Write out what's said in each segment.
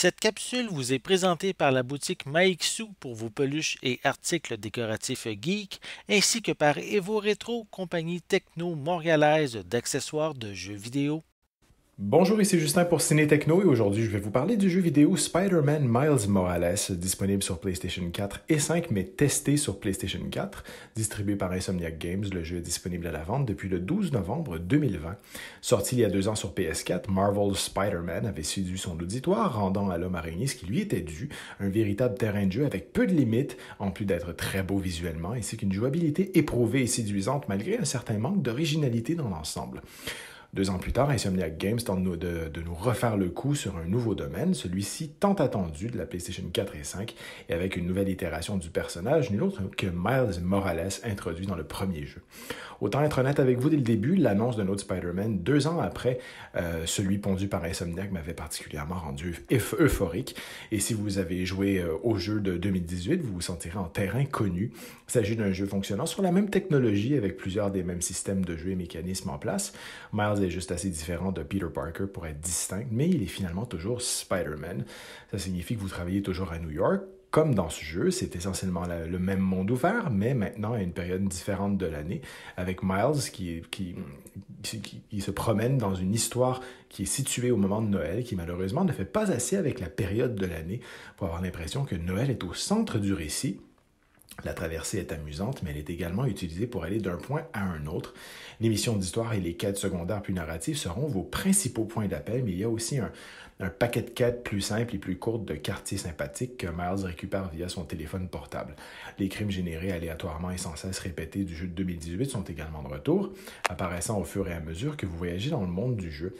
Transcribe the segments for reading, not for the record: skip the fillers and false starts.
Cette capsule vous est présentée par la boutique Maixu pour vos peluches et articles décoratifs geeks, ainsi que par Evo Retro, compagnie techno montréalaise d'accessoires de jeux vidéo. Bonjour, ici Justin pour Ciné Techno et aujourd'hui je vais vous parler du jeu vidéo Spider-Man Miles Morales, disponible sur PlayStation 4 et 5 mais testé sur PlayStation 4, distribué par Insomniac Games. Le jeu est disponible à la vente depuis le 12 novembre 2020. Sorti il y a 2 ans sur PS4, Marvel's Spider-Man avait séduit son auditoire, rendant à l'homme araignée ce qui lui était dû, un véritable terrain de jeu avec peu de limites, en plus d'être très beau visuellement, ainsi qu'une jouabilité éprouvée et séduisante malgré un certain manque d'originalité dans l'ensemble. 2 ans plus tard, Insomniac Games tente de nous refaire le coup sur un nouveau domaine, celui-ci tant attendu de la PlayStation 4 et 5, et avec une nouvelle itération du personnage, nul autre que Miles Morales, introduit dans le premier jeu. Autant être honnête avec vous dès le début, l'annonce d'un autre Spider-Man 2 ans après celui pondu par Insomniac m'avait particulièrement rendu euphorique. Et si vous avez joué au jeu de 2018, vous vous sentirez en terrain connu. Il s'agit d'un jeu fonctionnant sur la même technologie avec plusieurs des mêmes systèmes de jeu et mécanismes en place. Miles est juste assez différent de Peter Parker pour être distinct, mais il est finalement toujours Spider-Man. Ça signifie que vous travaillez toujours à New York. Comme dans ce jeu, c'est essentiellement le même monde ouvert, mais maintenant à une période différente de l'année, avec Miles qui se promène dans une histoire qui est située au moment de Noël, qui malheureusement ne fait pas assez avec la période de l'année pour avoir l'impression que Noël est au centre du récit. La traversée est amusante, mais elle est également utilisée pour aller d'un point à un autre. Les missions d'histoire et les quêtes secondaires plus narratives seront vos principaux points d'appel, mais il y a aussi un paquet de quêtes plus simples et plus courtes de quartiers sympathiques que Miles récupère via son téléphone portable. Les crimes générés aléatoirement et sans cesse répétés du jeu de 2018 sont également de retour, apparaissant au fur et à mesure que vous voyagez dans le monde du jeu.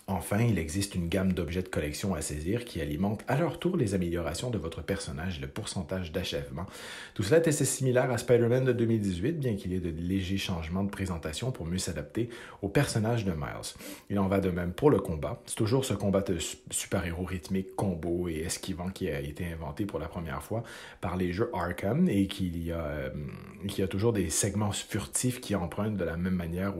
Enfin, il existe une gamme d'objets de collection à saisir qui alimentent à leur tour les améliorations de votre personnage et le pourcentage d'achèvement. Tout cela est assez similaire à Spider-Man de 2018, bien qu'il y ait de légers changements de présentation pour mieux s'adapter au personnage de Miles. Il en va de même pour le combat. C'est toujours ce combat de super-héros rythmique, combo et esquivant qui a été inventé pour la première fois par les jeux Arkham et qu'il y a toujours des segments furtifs qui empruntent de la même manière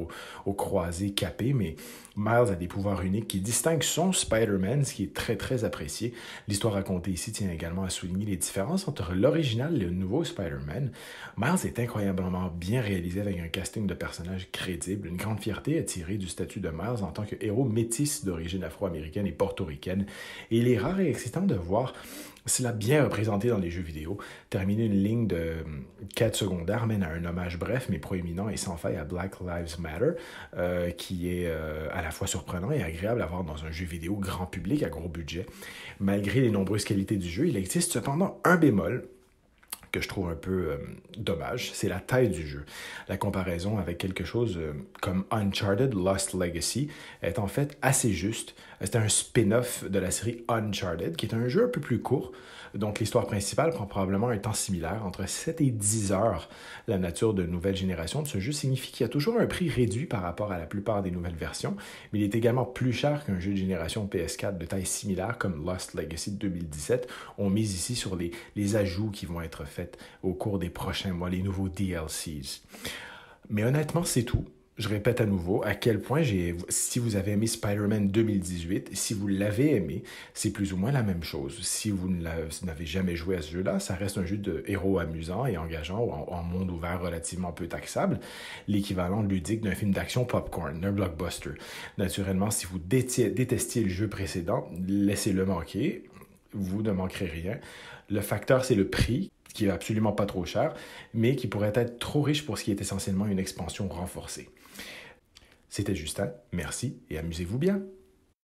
aux croisés capés, mais Miles a des pouvoirs uniques qui distinguent son Spider-Man, ce qui est très très apprécié. L'histoire racontée ici tient également à souligner les différences entre l'original et le nouveau Spider-Man. Miles est incroyablement bien réalisé avec un casting de personnages crédible. Une grande fierté est tirée du statut de Miles en tant que héros métis d'origine afro-américaine et portoricaine. Et il est rare et excitant de voir cela bien représenté dans les jeux vidéo. Terminer une ligne de quête secondaire mène à un hommage bref mais proéminent et sans faille à Black Lives Matter, qui est à la fois surprenant et agréable à voir dans un jeu vidéo grand public à gros budget. Malgré les nombreuses qualités du jeu, il existe cependant un bémol que je trouve un peu dommage, c'est la taille du jeu. La comparaison avec quelque chose comme Uncharted Lost Legacy est en fait assez juste. C'est un spin-off de la série Uncharted, qui est un jeu un peu plus court, donc l'histoire principale prend probablement un temps similaire, entre 7 et 10 heures. La nature de nouvelle génération de ce jeu signifie qu'il y a toujours un prix réduit par rapport à la plupart des nouvelles versions, mais il est également plus cher qu'un jeu de génération PS4 de taille similaire comme Lost Legacy de 2017. On mise ici sur les ajouts qui vont être faits au cours des prochains mois, les nouveaux DLCs. Mais honnêtement, c'est tout. Je répète à nouveau à quel point si vous avez aimé Spider-Man 2018, si vous l'avez aimé, c'est plus ou moins la même chose. Si vous n'avez jamais joué à ce jeu-là, ça reste un jeu de héros amusant et engageant en monde ouvert relativement peu taxable, l'équivalent ludique d'un film d'action popcorn, d'un blockbuster. Naturellement, si vous détestiez le jeu précédent, laissez-le manquer, vous ne manquerez rien. Le facteur, c'est le prix, qui est absolument pas trop cher, mais qui pourrait être trop riche pour ce qui est essentiellement une expansion renforcée. C'était Justin, merci et amusez-vous bien.